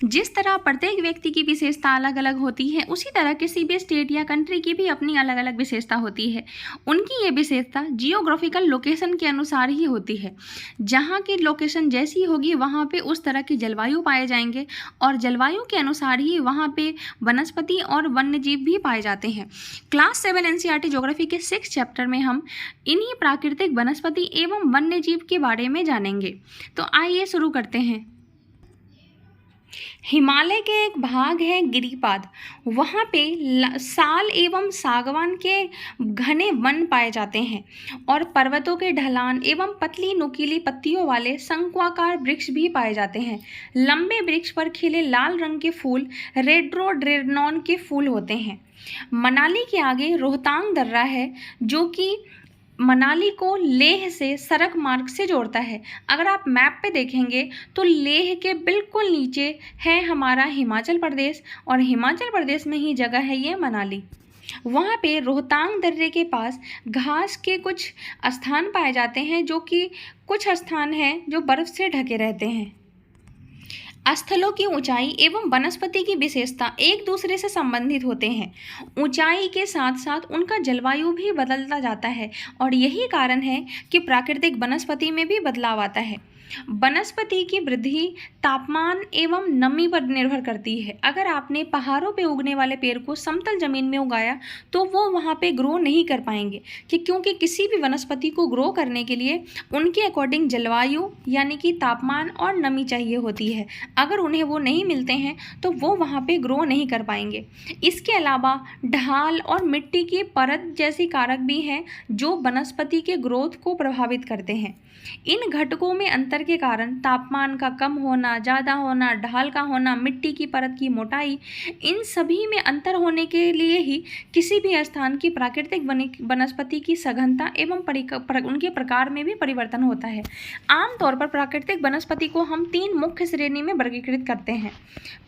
जिस तरह प्रत्येक व्यक्ति की विशेषता अलग अलग होती है, उसी तरह किसी भी स्टेट या कंट्री की भी अपनी अलग अलग विशेषता होती है। उनकी ये विशेषता जियोग्राफिकल लोकेशन के अनुसार ही होती है। जहाँ की लोकेशन जैसी होगी वहाँ पे उस तरह की जलवायु पाए जाएंगे, और जलवायु के अनुसार ही वहाँ पे वनस्पति और वन्यजीव भी पाए जाते हैं। क्लास 7 एनसीईआरटी ज्योग्राफी के 6 चैप्टर में हम इन्हीं प्राकृतिक वनस्पति एवं वन्यजीव के बारे में जानेंगे। तो आइए शुरू करते हैं। हिमालय के एक भाग है गिरिपाद। वहाँ पे साल एवं सागवान के घने वन पाए जाते हैं, और पर्वतों के ढलान एवं पतली नुकीली पत्तियों वाले शंक्वाकार वृक्ष भी पाए जाते हैं। लंबे वृक्ष पर खिले लाल रंग के फूल रेड्रोड्रेनॉन के फूल होते हैं। मनाली के आगे रोहतांग दर्रा है, जो कि मनाली को लेह से सड़क मार्ग से जोड़ता है। अगर आप मैप पे देखेंगे तो लेह के बिल्कुल नीचे है हमारा हिमाचल प्रदेश, और हिमाचल प्रदेश में ही जगह है ये मनाली। वहाँ पे रोहतांग दर्रे के पास घास के कुछ स्थान पाए जाते हैं, जो कि कुछ स्थान हैं जो बर्फ़ से ढके रहते हैं। स्थलों की ऊंचाई एवं वनस्पति की विशेषता एक दूसरे से संबंधित होते हैं। ऊंचाई के साथ साथ उनका जलवायु भी बदलता जाता है, और यही कारण है कि प्राकृतिक वनस्पति में भी बदलाव आता है। वनस्पति की वृद्धि तापमान एवं नमी पर निर्भर करती है। अगर आपने पहाड़ों पे उगने वाले पेड़ को समतल जमीन में उगाया तो वो वहाँ पे ग्रो नहीं कर पाएंगे, क्योंकि किसी भी वनस्पति को ग्रो करने के लिए उनके अकॉर्डिंग जलवायु यानी कि तापमान और नमी चाहिए होती है। अगर उन्हें वो नहीं मिलते हैं तो वो वहाँ पे ग्रो नहीं कर पाएंगे। इसके अलावा ढाल और मिट्टी की परत जैसी कारक भी हैं जो वनस्पति के ग्रोथ को प्रभावित करते हैं। इन घटकों में अंतर के कारण तापमान का कम होना, ज़्यादा होना, ढाल का होना, मिट्टी की परत की मोटाई, इन सभी में अंतर होने के लिए ही किसी भी स्थान की प्राकृतिक वनस्पति की सघनता एवं उनके प्रकार में भी परिवर्तन होता है। आमतौर पर प्राकृतिक वनस्पति को हम 3 मुख्य श्रेणी में वर्गीकृत करते हैं।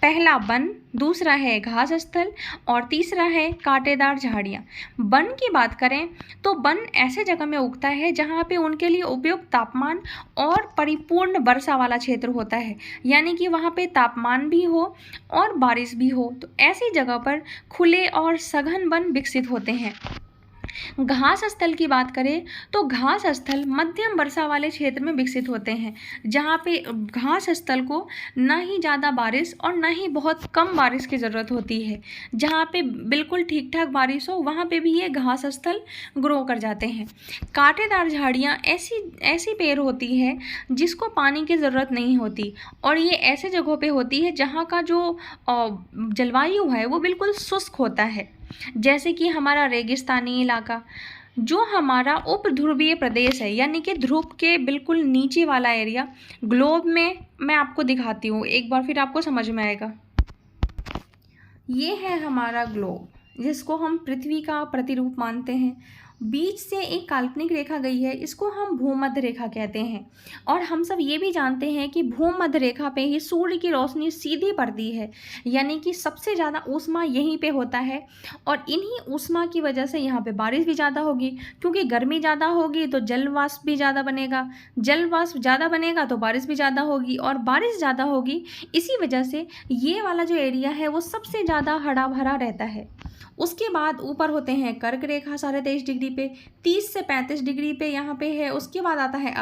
पहला वन, दूसरा है घास स्थल, और तीसरा है कांटेदार झाड़ियाँ। वन की बात करें तो वन ऐसे जगह में उगता है जहाँ पे उनके लिए उपयुक्त तापमान और परिपूर्ण वर्षा वाला क्षेत्र होता है, यानी कि वहाँ पे तापमान भी हो और बारिश भी हो। तो ऐसी जगह पर खुले और सघन वन विकसित होते हैं। घास स्थल की बात करें तो घास स्थल मध्यम वर्षा वाले क्षेत्र में विकसित होते हैं, जहाँ पे घास स्थल को ना ही ज़्यादा बारिश और ना ही बहुत कम बारिश की ज़रूरत होती है। जहाँ पे बिल्कुल ठीक ठाक बारिश हो वहाँ पे भी ये घास स्थल ग्रो कर जाते हैं। कांटेदार झाड़ियाँ ऐसी पेड़ होती है जिसको पानी की ज़रूरत नहीं होती, और ये ऐसे जगहों पे होती है जहाँ का जो जलवायु है वो बिल्कुल शुष्क होता है, जैसे कि हमारा रेगिस्तानी इलाका, जो हमारा उपध्रुवीय प्रदेश है, यानी कि ध्रुव के बिल्कुल नीचे वाला एरिया। ग्लोब में मैं आपको दिखाती हूँ एक बार, फिर आपको समझ में आएगा। ये है हमारा ग्लोब, जिसको हम पृथ्वी का प्रतिरूप मानते हैं। बीच से एक काल्पनिक रेखा गई है, इसको हम भूमध्य रेखा कहते हैं। और हम सब ये भी जानते हैं कि भूमध्य रेखा पे ही सूर्य की रोशनी सीधी पड़ती है, यानी कि सबसे ज़्यादा ऊष्मा यहीं पे होता है। और इन्हीं ऊष्मा की वजह से यहाँ पे बारिश भी ज़्यादा होगी, क्योंकि गर्मी ज़्यादा होगी तो जल वाष्प भी ज़्यादा बनेगा, जल वाष्प ज़्यादा बनेगा तो बारिश भी ज़्यादा होगी, और बारिश ज़्यादा होगी। इसी वजह से ये वाला जो एरिया है वो सबसे ज़्यादा हरा भरा रहता है। उसके बाद ऊपर होते हैं कर्क रेखा 23.5 डिग्री पे, 30 से 35 डिग्री पे यहाँ पे है। उसके बाद आता है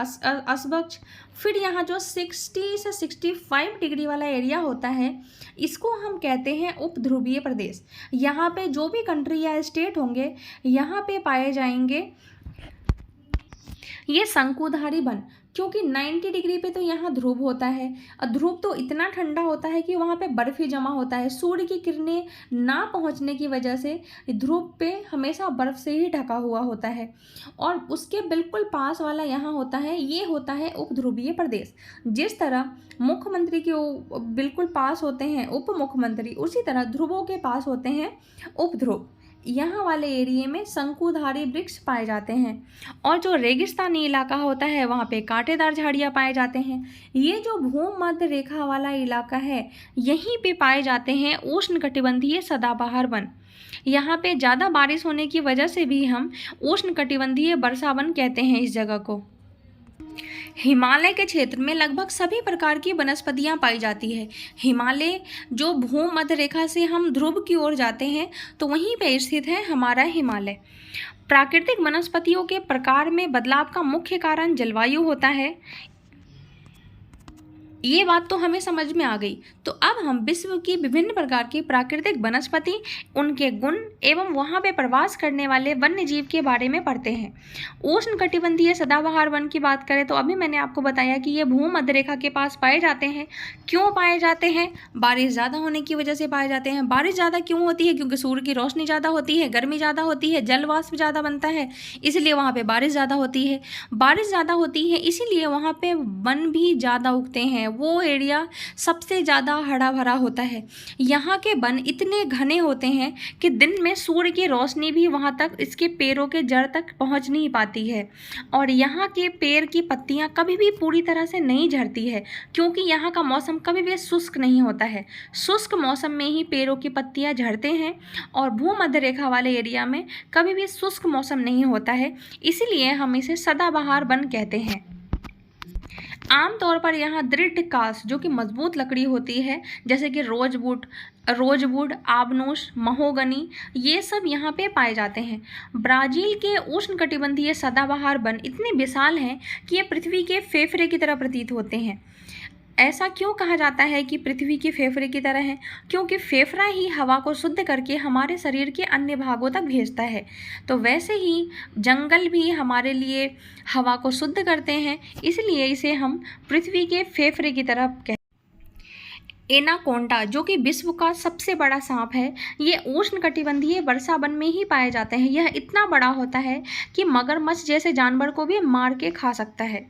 असवक्ष। फिर यहाँ जो 60 से 65 डिग्री वाला एरिया होता है, इसको हम कहते हैं उपध्रुवीय प्रदेश। यहाँ पे जो भी कंट्री या स्टेट होंगे यहाँ पे पाए जाएंगे ये शंकुधारी वन, क्योंकि 90 डिग्री पे तो यहाँ ध्रुव होता है, और ध्रुव तो इतना ठंडा होता है कि वहाँ पे बर्फ़ ही जमा होता है। सूर्य की किरणें ना पहुँचने की वजह से ध्रुव पे हमेशा बर्फ़ से ही ढका हुआ होता है। और उसके बिल्कुल पास वाला यहाँ होता है, ये होता है उपध्रुवीय प्रदेश। जिस तरह मुख्यमंत्री के बिल्कुल पास होते हैं उप मुख्यमंत्री, उसी तरह ध्रुवों के पास होते हैं उपध्रुव। यहाँ वाले एरिए में शंकुधारी वृक्ष पाए जाते हैं, और जो रेगिस्तानी इलाका होता है वहाँ पे कांटेदार झाड़ियाँ पाए जाते हैं। ये जो भूमध्य रेखा वाला इलाका है यहीं पे पाए जाते हैं उष्णकटिबंधीय सदाबहार वन। यहाँ पे ज़्यादा बारिश होने की वजह से भी हम उष्णकटिबंधीय वर्षा वन कहते हैं इस जगह को। हिमालय के क्षेत्र में लगभग सभी प्रकार की वनस्पतियां पाई जाती है। हिमालय जो भूमध्य रेखा से हम ध्रुव की ओर जाते हैं तो वहीं पे स्थित है हमारा हिमालय। प्राकृतिक वनस्पतियों के प्रकार में बदलाव का मुख्य कारण जलवायु होता है। ये बात तो हमें समझ में आ गई। तो अब हम विश्व की विभिन्न प्रकार की प्राकृतिक वनस्पति, उनके गुण एवं वहाँ पे प्रवास करने वाले वन्य जीव के बारे में पढ़ते हैं। उष्णकटिबंधीय सदाबहार वन की बात करें तो अभी मैंने आपको बताया कि ये भूमध्य रेखा के पास पाए जाते हैं। क्यों पाए जाते हैं? बारिश ज़्यादा होने की वजह से पाए जाते हैं। बारिश ज़्यादा क्यों होती है? क्योंकि सूर्य की रोशनी ज़्यादा होती है, गर्मी ज़्यादा होती है, जल वाष्प ज़्यादा बनता है, इसलिए वहाँ पर बारिश ज़्यादा होती है। बारिश ज़्यादा होती है इसीलिए वहाँ पर वन भी ज़्यादा उगते हैं। वो एरिया सबसे ज़्यादा हरा भरा होता है। यहाँ के वन इतने घने होते हैं कि दिन में सूर्य की रोशनी भी वहाँ तक इसके पेड़ों के जड़ तक पहुँच नहीं पाती है। और यहाँ के पेड़ की पत्तियाँ कभी भी पूरी तरह से नहीं झड़ती है, क्योंकि यहाँ का मौसम कभी भी शुष्क नहीं होता है। शुष्क मौसम में ही पेड़ों की पत्तियाँ झड़ते हैं और भूमध्य रेखा वाले एरिया में कभी भी शुष्क मौसम नहीं होता है, इसीलिए हम इसे सदाबहार वन कहते हैं। आमतौर पर यहाँ दृढ़ काष्ठ जो कि मजबूत लकड़ी होती है, जैसे कि रोजवुड, आबनूस, महोगनी, ये सब यहाँ पे पाए जाते हैं। ब्राज़ील के उष्णकटिबंधीय सदाबहार वन इतने विशाल हैं कि ये पृथ्वी के फेफड़े की तरह प्रतीत होते हैं। ऐसा क्यों कहा जाता है कि पृथ्वी के फेफड़े की तरह है? क्योंकि फेफड़ा ही हवा को शुद्ध करके हमारे शरीर के अन्य भागों तक भेजता है। तो वैसे ही जंगल भी हमारे लिए हवा को शुद्ध करते हैं, इसलिए इसे हम पृथ्वी के फेफड़े की तरह कहते हैं। एनाकोंडा जो कि विश्व का सबसे बड़ा सांप है, ये उष्णकटिबंधीय वर्षा वन में ही पाए जाते हैं। यह इतना बड़ा होता है कि मगरमच्छ जैसे जानवर को भी मार के खा सकता है।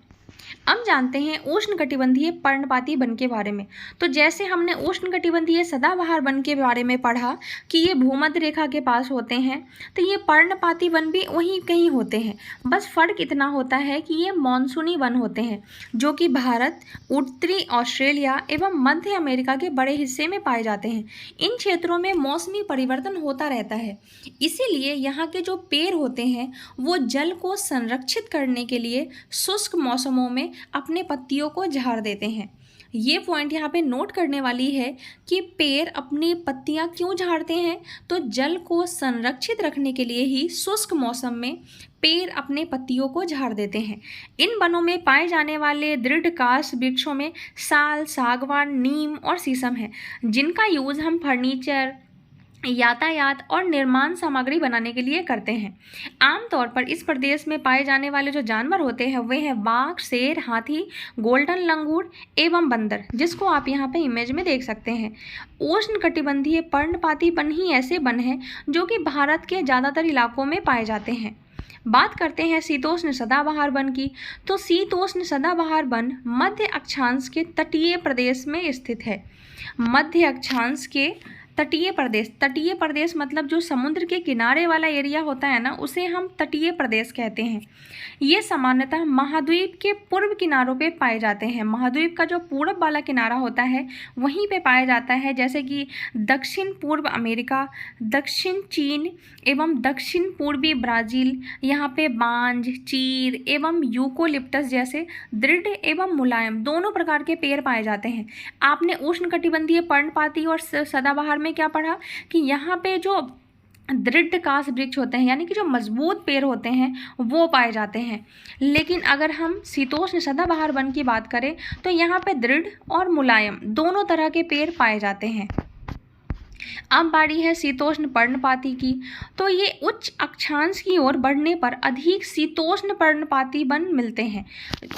अब जानते हैं उष्णकटिबंधीय पर्णपाती वन के बारे में। तो जैसे हमने उष्णकटिबंधीय सदाबहार वन के बारे में पढ़ा कि ये भूमध्य रेखा के पास होते हैं, तो ये पर्णपाती वन भी वहीं कहीं होते हैं। बस फर्क इतना होता है कि ये मानसूनी वन होते हैं, जो कि भारत, उत्तरी ऑस्ट्रेलिया एवं मध्य अमेरिका के बड़े हिस्से में पाए जाते हैं। इन क्षेत्रों में मौसमी परिवर्तन होता रहता है, इसीलिए यहाँ के जो पेड़ होते हैं वो जल को संरक्षित करने के लिए शुष्क मौसमों में अपने पत्तियों को झाड़ देते हैं। ये पॉइंट यहाँ पे नोट करने वाली है कि पेड़ अपनी पत्तियाँ क्यों झाड़ते हैं, तो जल को संरक्षित रखने के लिए ही शुष्क मौसम में पेड़ अपने पत्तियों को झाड़ देते हैं। इन वनों में पाए जाने वाले दृढ़ काष्ठ वृक्षों में साल, सागवान, नीम और शीशम है, जिनका यूज़ हम फर्नीचर, यातायात और निर्माण सामग्री बनाने के लिए करते हैं। आमतौर पर इस प्रदेश में पाए जाने वाले जो जानवर होते हैं वे हैं बाघ, शेर, हाथी, गोल्डन लंगूर एवं बंदर, जिसको आप यहाँ पे इमेज में देख सकते हैं। उष्णकटिबंधीय पर्णपाती वन ही ऐसे वन हैं जो कि भारत के ज़्यादातर इलाकों में पाए जाते हैं। बात करते हैं शीतोष्ण सदाबहार वन की। तो शीतोष्ण सदाबहार वन मध्य अक्षांश के तटीय प्रदेश में स्थित है। मध्य अक्षांश के तटीय प्रदेश मतलब जो समुद्र के किनारे वाला एरिया होता है ना, उसे हम तटीय प्रदेश कहते हैं। ये सामान्यतः महाद्वीप के पूर्व किनारों पे पाए जाते हैं। महाद्वीप का जो पूर्व वाला किनारा होता है वहीं पे पाया जाता है, जैसे कि दक्षिण पूर्व अमेरिका, दक्षिण चीन एवं दक्षिण पूर्वी ब्राज़ील। यहाँ पे बांज, चीर एवं यूकोलिप्टस जैसे दृढ़ एवं मुलायम दोनों प्रकार के पेड़ पाए जाते हैं। आपने उष्णकटिबंधीय पर्णपाती और सदाबहार में क्या पढ़ा कि यहाँ पे जो दृढ़ काष्ठ वृक्ष होते हैं, यानी कि जो मजबूत पेड़ होते हैं, वो पाए जाते हैं। लेकिन अगर हम शीतोष्ण सदाबहार वन की बात करें तो यहाँ पे दृढ़ और मुलायम दोनों तरह के पेड़ पाए जाते हैं। अब बारी है शीतोष्ण पर्णपाती की। तो ये उच्च अक्षांश की ओर बढ़ने पर अधिक शीतोष्ण पर्णपाती वन मिलते हैं।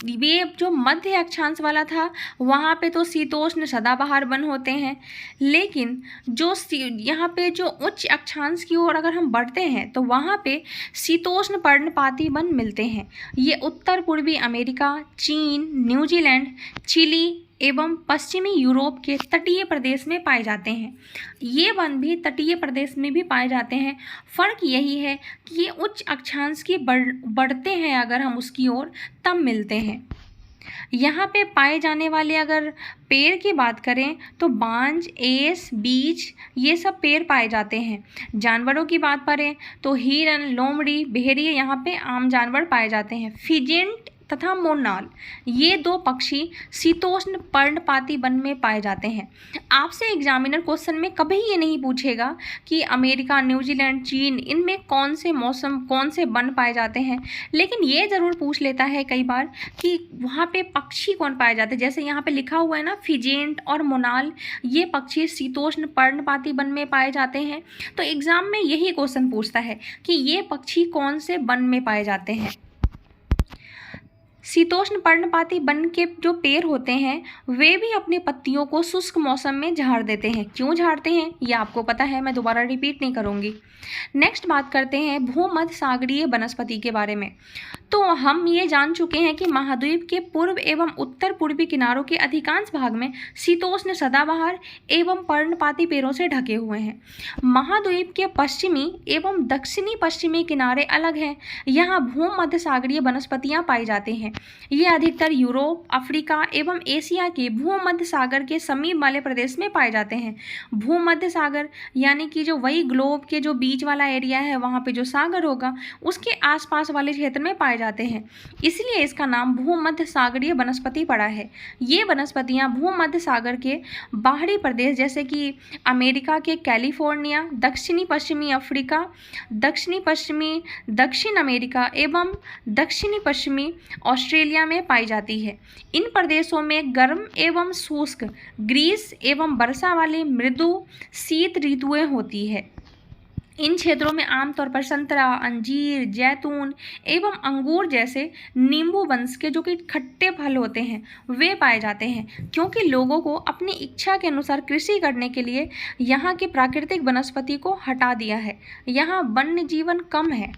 ये जो मध्य अक्षांश वाला था वहाँ पे तो शीतोष्ण सदाबहार वन होते हैं, लेकिन जो यहाँ पे जो उच्च अक्षांश की ओर अगर हम बढ़ते हैं तो वहाँ पे शीतोष्ण पर्णपाती वन मिलते हैं। ये उत्तर पूर्वी अमेरिका, चीन, न्यूजीलैंड, चिली एवं पश्चिमी यूरोप के तटीय प्रदेश में पाए जाते हैं। ये वन भी तटीय प्रदेश में भी पाए जाते हैं। फ़र्क यही है कि ये उच्च अक्षांश की बढ़ते हैं अगर हम उसकी ओर तब मिलते हैं। यहाँ पे पाए जाने वाले अगर पेड़ की बात करें तो बांज, एस, बीच ये सब पेड़ पाए जाते हैं। जानवरों की बात करें तो हिरन, लोमड़ी, भेड़िए यहाँ पे आम जानवर पाए जाते हैं। तथा मोनाल, ये 2 पक्षी शीतोष्ण पर्णपाती वन में पाए जाते हैं। आपसे एग्जामिनर क्वेश्चन में कभी ये नहीं पूछेगा कि अमेरिका, न्यूजीलैंड, चीन, इनमें कौन से मौसम, कौन से वन पाए जाते हैं, लेकिन ये ज़रूर पूछ लेता है कई बार कि वहाँ पे पक्षी कौन पाए जाते हैं। जैसे यहाँ पे लिखा हुआ है ना, फिजेंट और मोनाल, ये पक्षी शीतोष्ण पर्णपाती वन में पाए जाते हैं। तो एग्जाम में यही क्वेश्चन पूछता है कि ये पक्षी कौन से वन में पाए जाते हैं। शीतोष्ण पर्णपाती वन के जो पेड़ होते हैं वे भी अपनी पत्तियों को शुष्क मौसम में झाड़ देते हैं। क्यों झाड़ते हैं ये आपको पता है, मैं दोबारा रिपीट नहीं करूँगी। नेक्स्ट बात करते हैं भूमध्य सागरीय वनस्पति के बारे में। तो हम ये जान चुके हैं कि महाद्वीप के पूर्व एवं उत्तर पूर्वी किनारों के अधिकांश भाग में शीतोष्ण सदाबहार एवं पर्णपाती पेड़ों से ढके हुए हैं। महाद्वीप के पश्चिमी एवं दक्षिणी पश्चिमी किनारे अलग हैं। यहाँ भूमध्य सागरीय वनस्पतियाँ पाई जाती हैं। ये अधिकतर यूरोप, अफ्रीका एवं एशिया के भूमध्य सागर के समीप वाले प्रदेश में पाए जाते हैं। भूमध्य सागर यानी कि जो वही ग्लोब के जो बीच वाला एरिया है, वहाँ पे जो सागर होगा उसके आसपास वाले क्षेत्र में पाए जाते हैं, इसलिए इसका नाम भूमध्य सागरीय वनस्पति पड़ा है। ये वनस्पतियाँ भूमध्य सागर के बाहरी प्रदेश जैसे कि अमेरिका के कैलिफोर्निया, दक्षिणी पश्चिमी अफ्रीका, दक्षिणी पश्चिमी दक्षिण अमेरिका एवं दक्षिणी पश्चिमी ऑस्ट्रेलिया में पाई जाती है। इन प्रदेशों में गर्म एवं शुष्क ग्रीष्म एवं वर्षा वाली मृदु शीत ऋतुएं होती है। इन क्षेत्रों में आमतौर पर संतरा, अंजीर, जैतून एवं अंगूर जैसे नींबू वंश के जो कि खट्टे फल होते हैं वे पाए जाते हैं, क्योंकि लोगों को अपनी इच्छा के अनुसार कृषि करने के लिए यहाँ की प्राकृतिक वनस्पति को हटा दिया है। यहाँ वन्य जीवन कम है।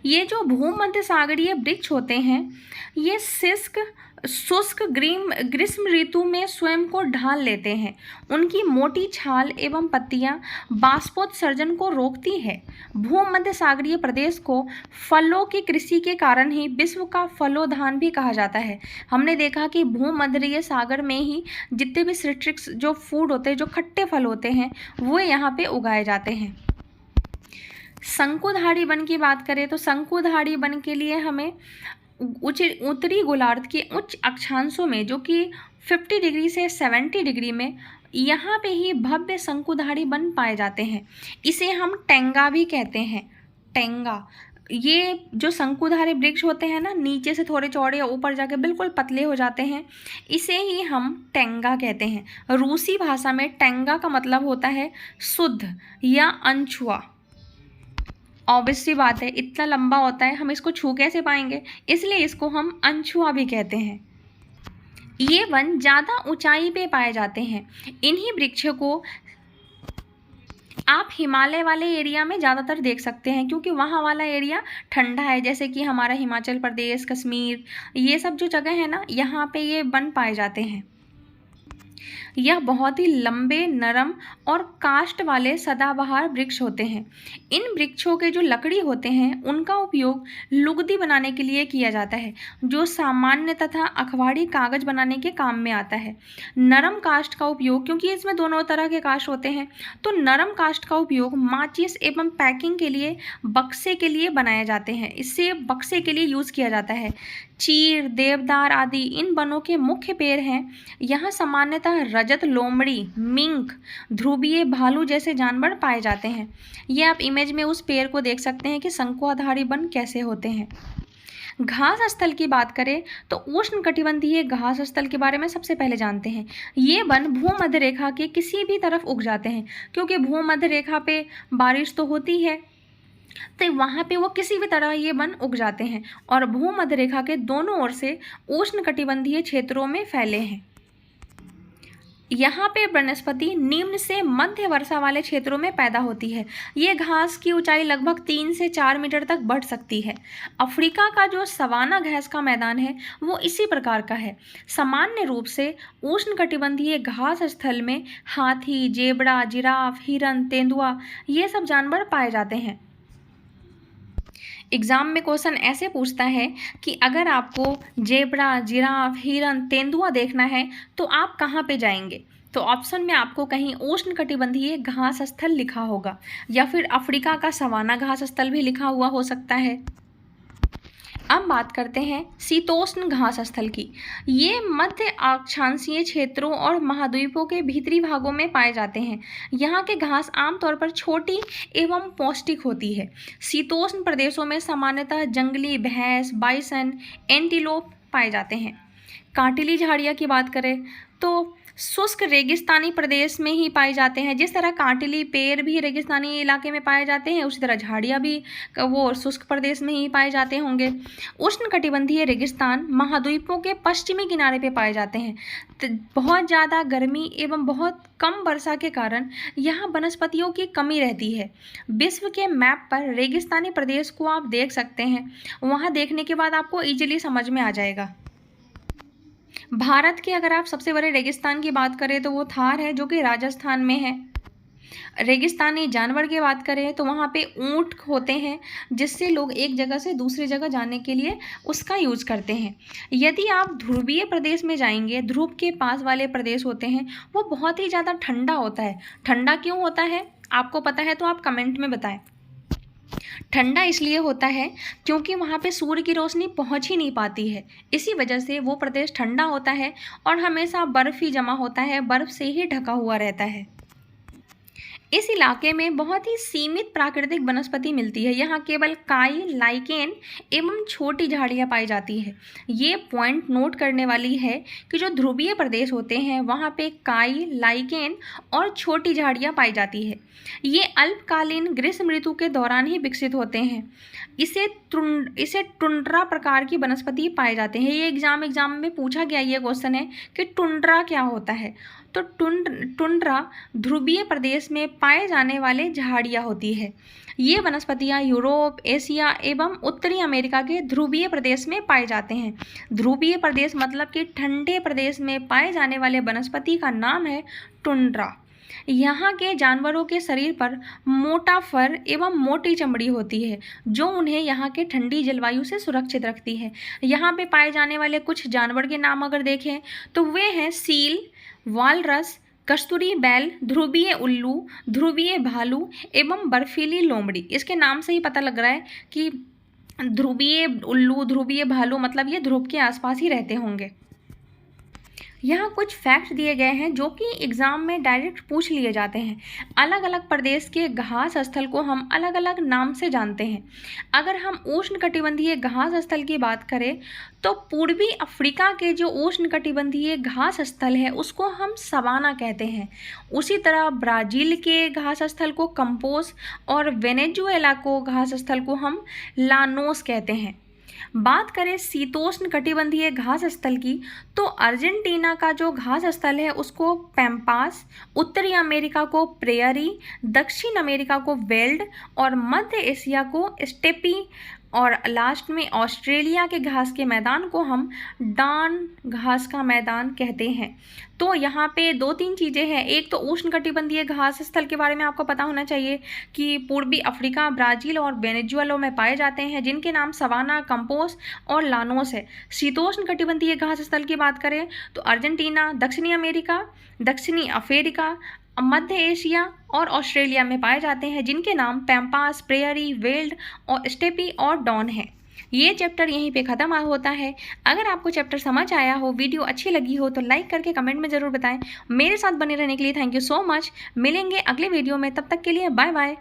ये जो भूमध्य सागरीय वृक्ष होते हैं ये शुष्क ग्रीष्म ऋतु में स्वयं को ढाल लेते हैं। उनकी मोटी छाल एवं पत्तियां बाष्पोत्सर्जन को रोकती है। भूमध्य सागरीय प्रदेश को फलों की कृषि के कारण ही विश्व का फलोद्यान भी कहा जाता है। हमने देखा कि भूमध्य सागर में ही जितने भी सिट्रिक्स जो फूड होते हैं, जो खट्टे फल होते हैं, वो यहाँ पे उगाए जाते हैं। शंकुधारी वन की बात करें तो शंकुधारी वन के लिए हमें उत्तरी गोलार्ध के उच्च अक्षांशों में जो कि 50 डिग्री से 70 डिग्री में यहाँ पे ही भव्य शंकुधारी वन पाए जाते हैं। इसे हम टेंगा भी कहते हैं। टेंगा, ये जो शंकुधारी वृक्ष होते हैं ना, नीचे से थोड़े चौड़े या ऊपर जाके बिल्कुल पतले हो जाते हैं, इसे ही हम टेंगा कहते हैं। रूसी भाषा में टेंगा का मतलब होता है शुद्ध या अनछुआ। ऑब्वियस सी बात है, इतना लंबा होता है, हम इसको छू कैसे पाएंगे, इसलिए इसको हम अनछुआ भी कहते हैं। ये वन ज़्यादा ऊंचाई पे पाए जाते हैं। इन्हीं वृक्षों को आप हिमालय वाले एरिया में ज़्यादातर देख सकते हैं, क्योंकि वहाँ वाला एरिया ठंडा है। जैसे कि हमारा हिमाचल प्रदेश, कश्मीर, ये सब जो जगह है ना, यहाँ पे ये वन पाए जाते हैं। यह बहुत ही लंबे, नरम और काष्ठ वाले सदाबहार वृक्ष होते हैं। इन वृक्षों के जो लकड़ी होते हैं उनका उपयोग लुगदी बनाने के लिए किया जाता है, जो सामान्य तथा अखबारी कागज बनाने के काम में आता है। नरम काष्ठ का उपयोग, क्योंकि इसमें दोनों तरह के काष्ठ होते हैं, तो नरम काष्ठ का उपयोग माचिस एवं पैकिंग के लिए, बक्से के लिए बनाए जाते हैं। इससे बक्से के लिए यूज़ किया जाता है। चीर, देवदार आदि इन वनों के मुख्य पेड़ हैं। यहाँ सामान्यतः रजत लोमड़ी, मिंक, ध्रुवीय भालू जैसे जानवर पाए जाते हैं। ये आप इमेज में उस पेड़ को देख सकते हैं कि शंकुधारी वन कैसे होते हैं। घास स्थल की बात करें तो उष्णकटिबंधीय घास स्थल के बारे में सबसे पहले जानते हैं। ये वन भूमध्य रेखा के किसी भी तरफ उग जाते हैं, क्योंकि भूमध्य रेखा पे बारिश तो होती है, तो वहाँ पे वो किसी भी तरह ये वन उग जाते हैं और भूमध्य रेखा के दोनों ओर से उष्णकटिबंधीय क्षेत्रों में फैले हैं। यहाँ पे वनस्पति निम्न से मध्य वर्षा वाले क्षेत्रों में पैदा होती है। ये घास की ऊंचाई लगभग 3 से 4 मीटर तक बढ़ सकती है। अफ्रीका का जो सवाना घास का मैदान है वो इसी प्रकार का है। सामान्य रूप से उष्णकटिबंधीय घास स्थल में हाथी, जेबड़ा, जिराफ, हिरन, तेंदुआ ये सब जानवर पाए जाते हैं। एग्ज़ाम में क्वेश्चन ऐसे पूछता है कि अगर आपको जेबड़ा, जिराफ, हिरन, तेंदुआ देखना है तो आप कहाँ पे जाएंगे? तो ऑप्शन में आपको कहीं उष्णकटिबंधीय घास स्थल लिखा होगा, या फिर अफ्रीका का सवाना घास स्थल भी लिखा हुआ हो सकता है। अब बात करते हैं शीतोष्ण घास स्थल की। ये मध्य अक्षांशीय क्षेत्रों और महाद्वीपों के भीतरी भागों में पाए जाते हैं। यहाँ के घास आमतौर पर छोटी एवं पौष्टिक होती है। शीतोष्ण प्रदेशों में सामान्यतः जंगली भैंस, बाइसन, एंटीलोप पाए जाते हैं। कांटेली झाड़ियाँ की बात करें तो शुष्क रेगिस्तानी प्रदेश में ही पाए जाते हैं। जिस तरह कांटेली पेड़ भी रेगिस्तानी इलाके में पाए जाते हैं, उसी तरह झाड़ियाँ भी वो शुष्क प्रदेश में ही पाए जाते होंगे। उष्णकटिबंधीय रेगिस्तान महाद्वीपों के पश्चिमी किनारे पे पाए जाते हैं। तो बहुत ज़्यादा गर्मी एवं बहुत कम वर्षा के कारण यहाँ वनस्पतियों की कमी रहती है। विश्व के मैप पर रेगिस्तानी प्रदेश को आप देख सकते हैं। वहाँ देखने के बाद आपको ईजिली समझ में आ जाएगा। भारत के अगर आप सबसे बड़े रेगिस्तान की बात करें तो वो थार है, जो कि राजस्थान में है। रेगिस्तानी जानवर की बात करें तो वहाँ पे ऊँट होते हैं, जिससे लोग एक जगह से दूसरी जगह जाने के लिए उसका यूज़ करते हैं। यदि आप ध्रुवीय प्रदेश में जाएंगे, ध्रुव के पास वाले प्रदेश होते हैं, वो बहुत ही ज़्यादा ठंडा होता है। ठंडा क्यों होता है आपको पता है तो आप कमेंट में बताएं। ठंडा इसलिए होता है क्योंकि वहाँ पे सूर्य की रोशनी पहुँच ही नहीं पाती है। इसी वजह से वो प्रदेश ठंडा होता है और हमेशा बर्फ़ ही जमा होता है, बर्फ़ से ही ढका हुआ रहता है। इस इलाके में बहुत ही सीमित प्राकृतिक वनस्पति मिलती है। यहाँ केवल काई, लाइकेन एवं छोटी झाड़ियाँ पाई जाती है। ये पॉइंट नोट करने वाली है कि जो ध्रुवीय प्रदेश होते हैं वहाँ पे काई, लाइकेन और छोटी झाड़ियाँ पाई जाती है। ये अल्पकालीन ग्रीष्म ऋतु के दौरान ही विकसित होते हैं। इसे टुंड्रा प्रकार की वनस्पति पाए जाते हैं। ये एग्जाम में पूछा गया ये क्वेश्चन है कि टुंड्रा क्या होता है। तो टुंड्रा ध्रुवीय प्रदेश में पाए जाने वाले झाड़ियाँ होती है। ये वनस्पतियाँ यूरोप, एशिया एवं उत्तरी अमेरिका के ध्रुवीय प्रदेश में पाए जाते हैं। ध्रुवीय प्रदेश मतलब कि ठंडे प्रदेश में पाए जाने वाले वनस्पति का नाम है टुंड्रा। यहाँ के जानवरों के शरीर पर मोटा फर एवं मोटी चमड़ी होती है, जो उन्हें यहाँ के ठंडी जलवायु से सुरक्षित रखती है। यहाँ पे पाए जाने वाले कुछ जानवर के नाम अगर देखें तो वे हैं सील, वालरस, कस्तूरी बैल, ध्रुवीय उल्लू, ध्रुवीय भालू एवं बर्फीली लोमड़ी। इसके नाम से ही पता लग रहा है कि ध्रुवीय उल्लू, ध्रुवीय भालू मतलब ये ध्रुव के आसपास ही रहते होंगे। यहाँ कुछ फैक्ट दिए गए हैं जो कि एग्ज़ाम में डायरेक्ट पूछ लिए जाते हैं। अलग अलग प्रदेश के घास स्थल को हम अलग अलग नाम से जानते हैं। अगर हम उष्णकटिबंधीय घास स्थल की बात करें तो पूर्वी अफ्रीका के जो उष्णकटिबंधीय घास स्थल है उसको हम सवाना कहते हैं। उसी तरह ब्राज़ील के घास स्थल को कंपोस और वेनेजुएला को घास स्थल को हम लानोस कहते हैं। बात करें शीतोष्ण कटिबंधीय घास स्थल की तो अर्जेंटीना का जो घास स्थल है उसको पैम्पास, उत्तरी अमेरिका को प्रेयरी, दक्षिण अमेरिका को वेल्ड और मध्य एशिया को स्टेपी और लास्ट में ऑस्ट्रेलिया के घास के मैदान को हम डान घास का मैदान कहते हैं। तो यहाँ पे 2-3 चीज़ें हैं। एक तो उष्णकटिबंधीय घास स्थल के बारे में आपको पता होना चाहिए कि पूर्वी अफ्रीका, ब्राज़ील और वेनेजुएला में पाए जाते हैं, जिनके नाम सवाना, कंपोस और लानोस है। शीतोष्ण कटिबंधीय घास स्थल की बात करें तो अर्जेंटीना, दक्षिणी अमेरिका, दक्षिणी अफ्रीका, मध्य एशिया और ऑस्ट्रेलिया में पाए जाते हैं, जिनके नाम पैम्पास, प्रेयरी, वेल्ड और स्टेपी और डॉन है। ये चैप्टर यहीं पे ख़त्म होता है। अगर आपको चैप्टर समझ आया हो, वीडियो अच्छी लगी हो तो लाइक करके कमेंट में ज़रूर बताएं। मेरे साथ बने रहने के लिए थैंक यू सो मच। मिलेंगे अगले वीडियो में, तब तक के लिए बाय बाय।